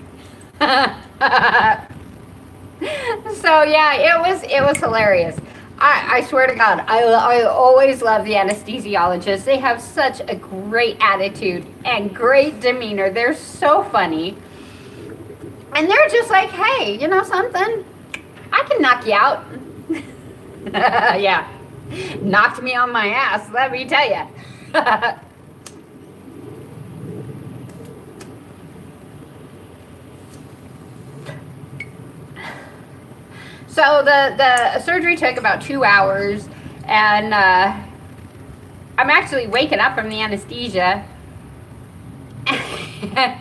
So yeah, it was hilarious. I swear to God, I always love the anesthesiologists. They have such a great attitude and great demeanor. They're so funny. And they're just like, hey, you know something? I can knock you out. Yeah. Knocked me on my ass, let me tell you. So the surgery took about 2 hours, and I'm actually waking up from the anesthesia, and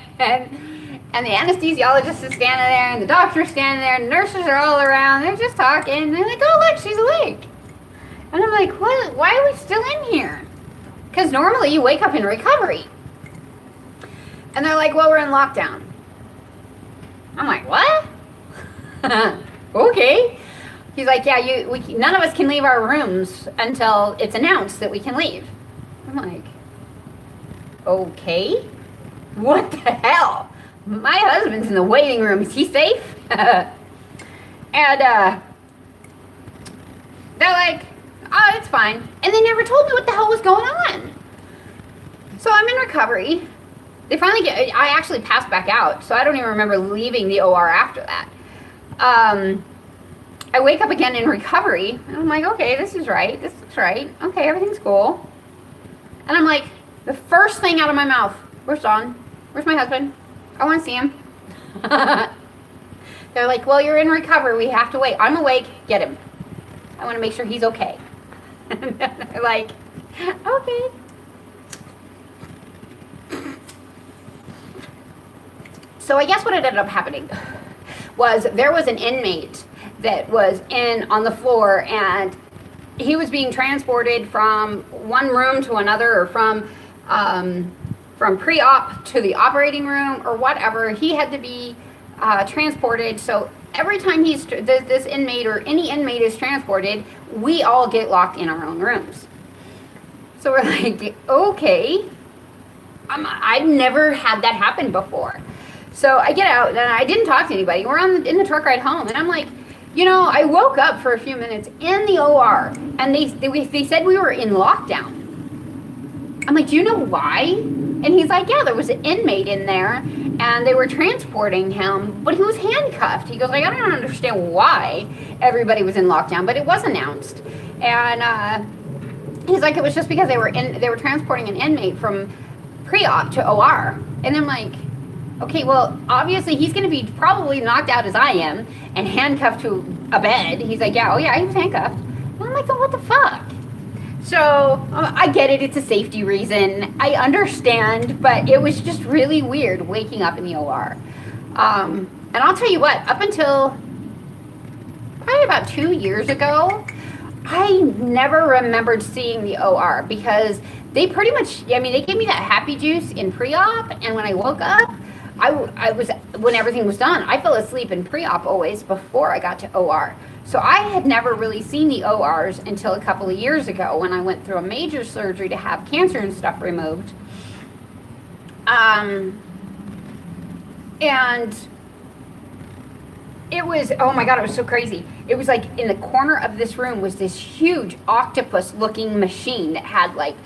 the anesthesiologist is standing there, and the doctor's standing there, and nurses are all around. They're just talking, and they're like, oh, look, she's awake. And I'm like, what? Why are we still in here? Because normally you wake up in recovery. And they're like, well, we're in lockdown. I'm like, what? Okay. He's like, yeah, none of us can leave our rooms until it's announced that we can leave. I'm like, okay. What the hell? My husband's in the waiting room. Is he safe? And they're like, oh, it's fine. And they never told me what the hell was going on. So I'm in recovery. They finally I actually passed back out, so I don't even remember leaving the OR after that. I wake up again in recovery, and I'm like, okay, this is right. This looks right. Okay, everything's cool. And I'm like, the first thing out of my mouth, where's Don? Where's my husband? I want to see him. They're like, well, you're in recovery. We have to wait. I'm awake. Get him. I want to make sure he's okay. And they're like, okay. So I guess what ended up happening was there was an inmate that was on the floor, and he was being transported from one room to another, or from pre-op to the operating room or whatever. He had to be transported. So every time this inmate or any inmate is transported, we all get locked in our own rooms. So we're like, okay. I've never had that happen before. So I get out, and I didn't talk to anybody. We're in the truck ride home, and I'm like, you know, I woke up for a few minutes in the OR, and they said we were in lockdown. I'm like, do you know why? And he's like, yeah, there was an inmate in there, and they were transporting him, but he was handcuffed. He goes, like, I don't understand why everybody was in lockdown, but it was announced. And he's like, it was just because they were transporting an inmate from pre-op to OR. And I'm like, okay, well, obviously he's going to be probably knocked out as I am and handcuffed to a bed. He's like, yeah, oh yeah, he was handcuffed. And I'm like, oh, what the fuck? So I get it. It's a safety reason. I understand, but it was just really weird waking up in the OR. And I'll tell you what, up until probably about 2 years ago, I never remembered seeing the OR because they pretty much, I mean, they gave me that happy juice in pre-op, and when I woke up, when everything was done, I fell asleep in pre-op always before I got to OR. So I had never really seen the ORs until a couple of years ago when I went through a major surgery to have cancer and stuff removed. And it was, oh my God, it was so crazy. It was like in the corner of this room was this huge octopus-looking machine that had like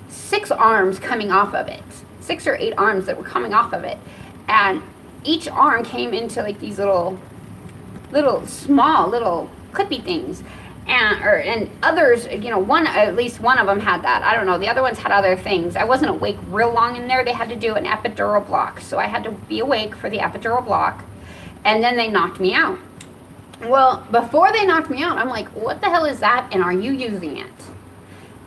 6 arms coming off of it. 6 or 8 arms that were coming off of it. And each arm came into like these little small clippy things, and others, you know, at least one of them had that. I don't know, the other ones had other things. I wasn't awake real long in there. They had to do an epidural block, so I had to be awake for the epidural block, and then they knocked me out. Well, before they knocked me out, I'm like, what the hell is that, and are you using it?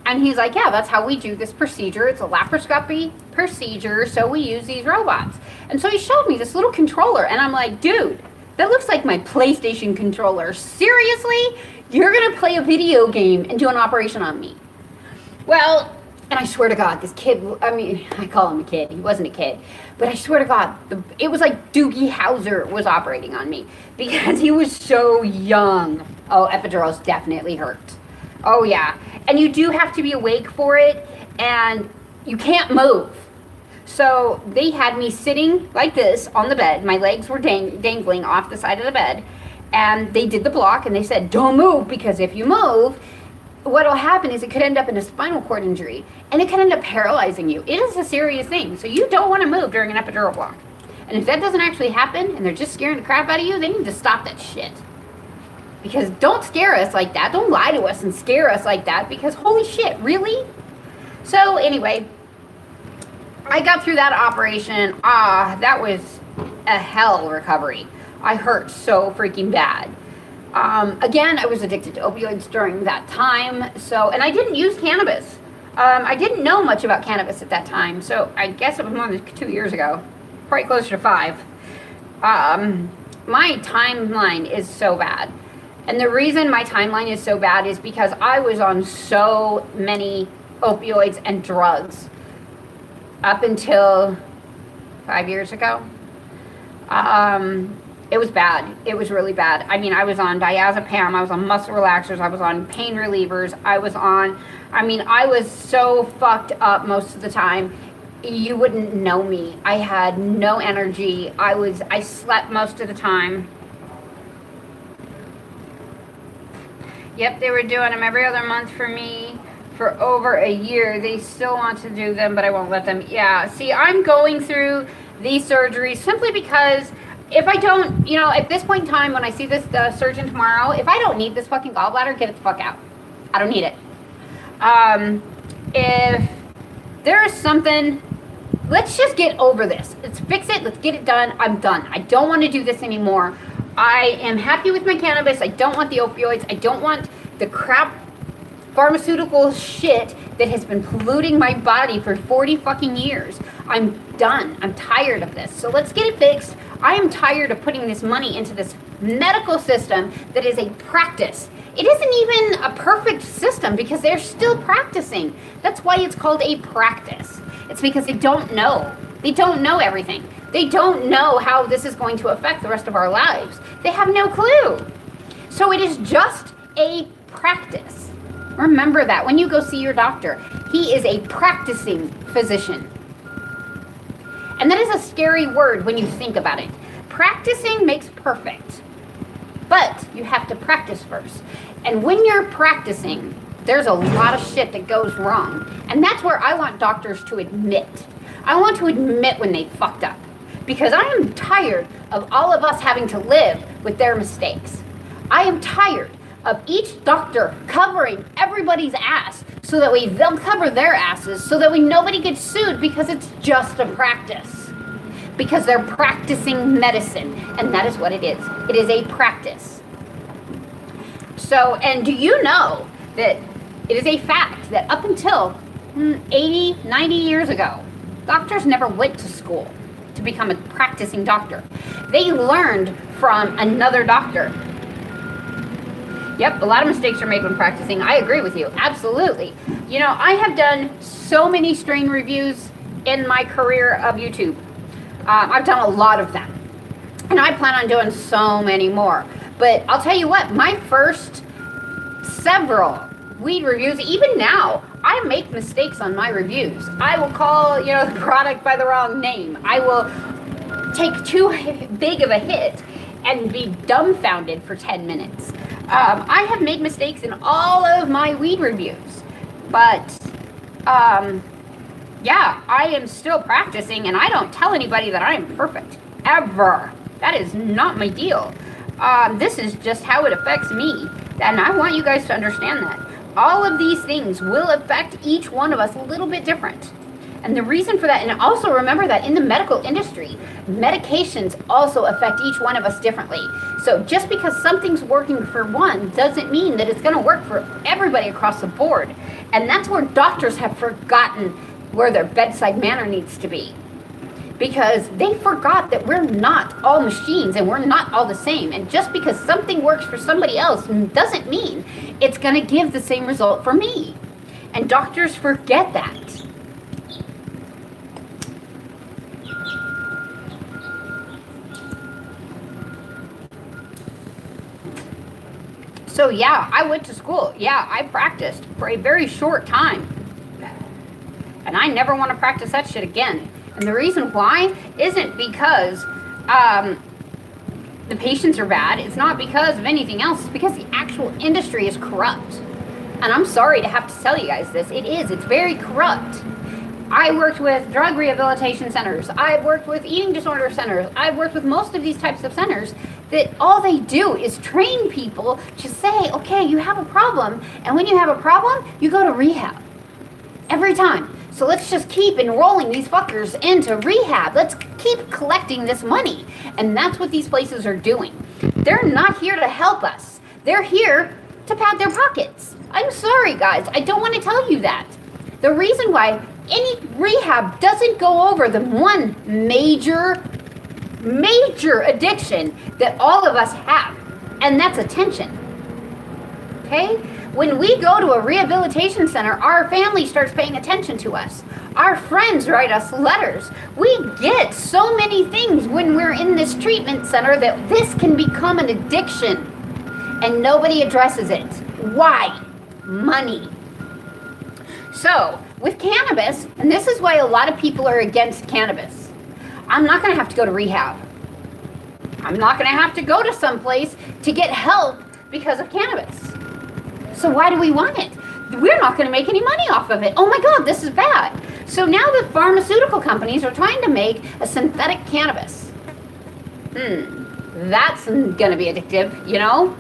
And he's like, yeah, that's how we do this procedure. It's a laparoscopy procedure, so we use these robots. And so he showed me this little controller, and I'm like, dude, that looks like my PlayStation controller. Seriously? You're going to play a video game and do an operation on me? Well, and I swear to God, this kid, I mean, I call him a kid. He wasn't a kid. But I swear to God, it was like Doogie Howser was operating on me because he was so young. Oh, epidurals definitely hurt. Oh yeah. And you do have to be awake for it, and you can't move. So they had me sitting like this on the bed. My legs were dangling off the side of the bed. And they did the block, and they said, don't move, because if you move, what will happen is it could end up in a spinal cord injury, and it could end up paralyzing you. It is a serious thing. So you don't want to move during an epidural block. And if that doesn't actually happen, and they're just scaring the crap out of you, they need to stop that shit. Because don't scare us like that. Don't lie to us and scare us like that, because holy shit, really? So anyway, I got through that operation. That was a hell recovery. I hurt so freaking bad. Again, I was addicted to opioids during that time. So, and I didn't use cannabis. I didn't know much about cannabis at that time. So I guess it was more than 2 years ago, probably closer to 5. My timeline is so bad. And the reason my timeline is so bad is because I was on so many opioids and drugs up until 5 years ago. It was bad. It was really bad. I mean, I was on diazepam, I was on muscle relaxers, I was on pain relievers, I was so fucked up most of the time. You wouldn't know me. I had no energy. I slept most of the time. Yep, they were doing them every other month for me for over a year. They still want to do them, but I won't let them. Yeah, see, I'm going through these surgeries simply because if I don't, at this point in time, when I see this surgeon tomorrow, if I don't need this fucking gallbladder, get it the fuck out. I don't need it. If there is something, let's just get over this. Let's fix it. Let's get it done. I'm done. I don't want to do this anymore. I am happy with my cannabis. I don't want the opioids. I don't want the crap pharmaceutical shit that has been polluting my body for 40 fucking years. I'm done. I'm tired of this. So let's get it fixed. I am tired of putting this money into this medical system that is a practice. It isn't even a perfect system because they're still practicing. That's why it's called a practice. It's because they don't know. They don't know everything. They don't know how this is going to affect the rest of our lives. They have no clue. So it is just a practice. Remember that when you go see your doctor, he is a practicing physician. And that is a scary word when you think about it. Practicing makes perfect. But you have to practice first. And when you're practicing, there's a lot of shit that goes wrong. And that's where I want doctors to admit. I want to admit when they fucked up. Because I am tired of all of us having to live with their mistakes. I am tired of each doctor covering everybody's ass so that they'll cover their asses so that nobody gets sued because it's just a practice. Because they're practicing medicine, and that is what it is. It is a practice. So, and do you know that it is a fact that up until 80, 90 years ago, doctors never went to school to become a practicing doctor. They learned from another doctor. Yep, a lot of mistakes are made when practicing. I agree with you, absolutely. I have done so many strain reviews in my career of YouTube. I've done a lot of them. And I plan on doing so many more. But I'll tell you what, my first several weed reviews, even now, I make mistakes on my reviews. I will call, the product by the wrong name. I will take too big of a hit and be dumbfounded for 10 minutes. I have made mistakes in all of my weed reviews. But, yeah, I am still practicing, and I don't tell anybody that I am perfect. Ever. That is not my deal. This is just how it affects me. And I want you guys to understand that. All of these things will affect each one of us a little bit different. And the reason for that, and also remember that in the medical industry, medications also affect each one of us differently. So just because something's working for one doesn't mean that it's going to work for everybody across the board. And that's where doctors have forgotten where their bedside manner needs to be. Because they forgot that we're not all machines and we're not all the same. And just because something works for somebody else doesn't mean it's going to give the same result for me. And doctors forget that. So yeah, I went to school. Yeah, I practiced for a very short time. And I never want to practice that shit again. And the reason why isn't because the patients are bad. It's not because of anything else. It's because the actual industry is corrupt. And I'm sorry to have to tell you guys this. It is. It's very corrupt. I worked with drug rehabilitation centers. I've worked with eating disorder centers. I've worked with most of these types of centers that all they do is train people to say, okay, you have a problem. And when you have a problem, you go to rehab. Every time. So let's just keep enrolling these fuckers into rehab. Let's keep collecting this money. And that's what these places are doing. They're not here to help us. They're here to pad their pockets. I'm sorry, guys. I don't want to tell you that. The reason why any rehab doesn't go over the one major addiction that all of us have, and that's attention. Okay? When we go to a rehabilitation center, our family starts paying attention to us. Our friends write us letters. We get so many things when we're in this treatment center that this can become an addiction, and nobody addresses it. Why? Money. So, with cannabis, and this is why a lot of people are against cannabis, I'm not going to have to go to rehab. I'm not going to have to go to someplace to get help because of cannabis. So why do we want it? We're not going to make any money off of it. Oh my God, this is bad. So now the pharmaceutical companies are trying to make a synthetic cannabis. That's going to be addictive, you know?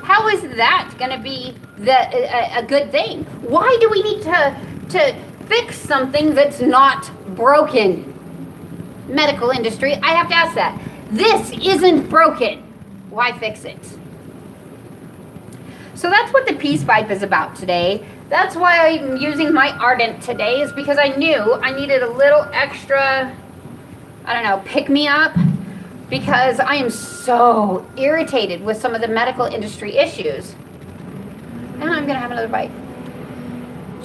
How is that going to be a good thing? Why do we need to fix something that's not broken? Medical industry, I have to ask that. This isn't broken. Why fix it? So that's what the peace pipe is about today. That's why I'm using my Ardent today, is because I knew I needed a little extra, I don't know, pick me up, because I am so irritated with some of the medical industry issues. And I'm gonna have another bite.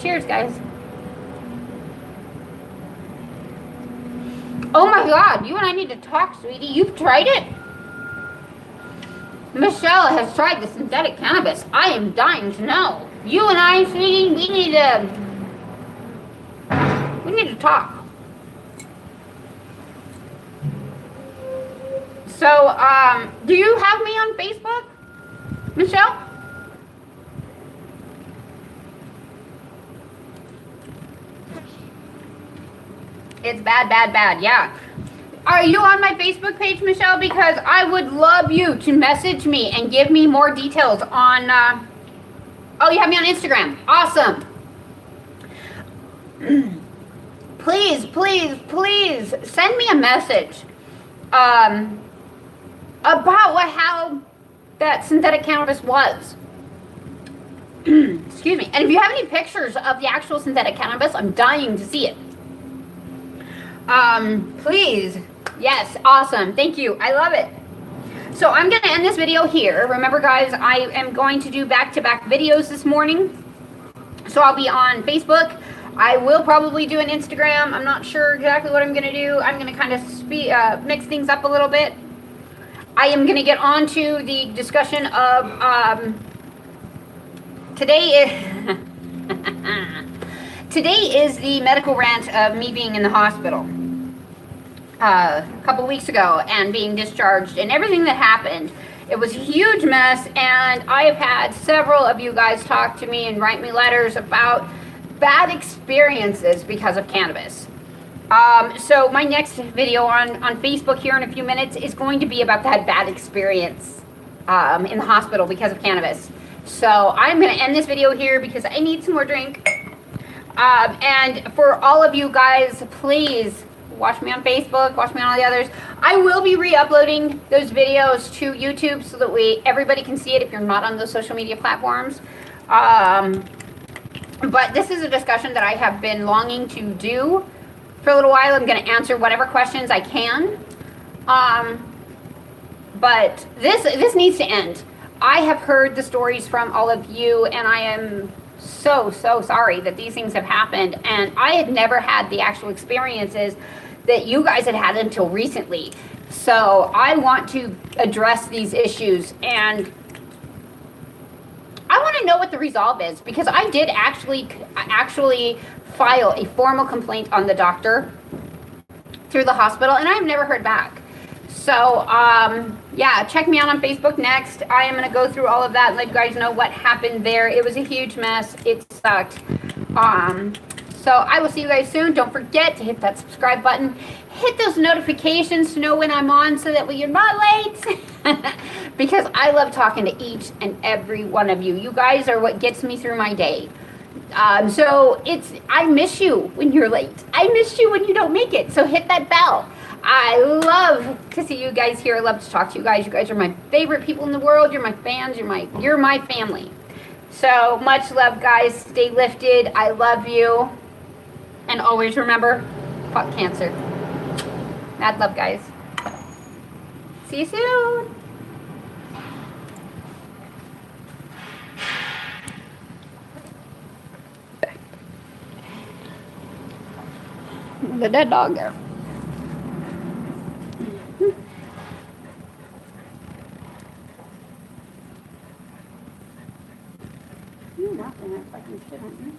Cheers, guys. Oh my God, you and I need to talk, sweetie. You've tried it? Michelle has tried the synthetic cannabis. I am dying to know. You and I, sweetie, we need to talk. So, do you have me on Facebook, Michelle? It's bad, bad, bad, yeah. Are you on my Facebook page, Michelle? Because I would love you to message me and give me more details on, oh, you have me on Instagram. Awesome. Please, please, please send me a message about how that synthetic cannabis was. Excuse me. And if you have any pictures of the actual synthetic cannabis, I'm dying to see it. Please. Yes, awesome. Thank you. I love it. So I'm going to end this video here. Remember, guys, I am going to do back-to-back videos this morning. So I'll be on Facebook. I will probably do an Instagram. I'm not sure exactly what I'm going to do. I'm going to kind of mix things up a little bit. I am going to get on to the discussion of today is the medical rant of me being in the hospital a couple weeks ago and being discharged and everything that happened. It was a huge mess, and I have had several of you guys talk to me and write me letters about bad experiences because of cannabis. So my next video on Facebook here in a few minutes is going to be about that bad experience in the hospital because of cannabis. So I'm going to end this video here because I need some more drink. And for all of you guys, please watch me on Facebook, watch me on all the others. I will be re-uploading those videos to YouTube so that everybody can see it if you're not on those social media platforms. But this is a discussion that I have been longing to do for a little while. I'm going to answer whatever questions I can. But this needs to end. I have heard the stories from all of you, and I am so sorry that these things have happened. And I had never had the actual experiences that you guys had until recently. So I want to address these issues and know what the resolve is because I did actually file a formal complaint on the doctor through the hospital, and I've never heard back. So, yeah, check me out on Facebook next. I am going to go through all of that and let you guys know what happened there. It was a huge mess. It sucked. So I will see you guys soon. Don't forget to hit that subscribe button. Hit those notifications to know when I'm on so that way you're not late. Because I love talking to each and every one of you. You guys are what gets me through my day. So I miss you when you're late. I miss you when you don't make it. So hit that bell. I love to see you guys here. I love to talk to you guys. You guys are my favorite people in the world. You're my fans. You're my family. So much love, guys. Stay lifted. I love you. And always remember, fuck cancer. Mad love, guys. See you soon. Look at that dog there. You're not gonna fucking shit, aren't you?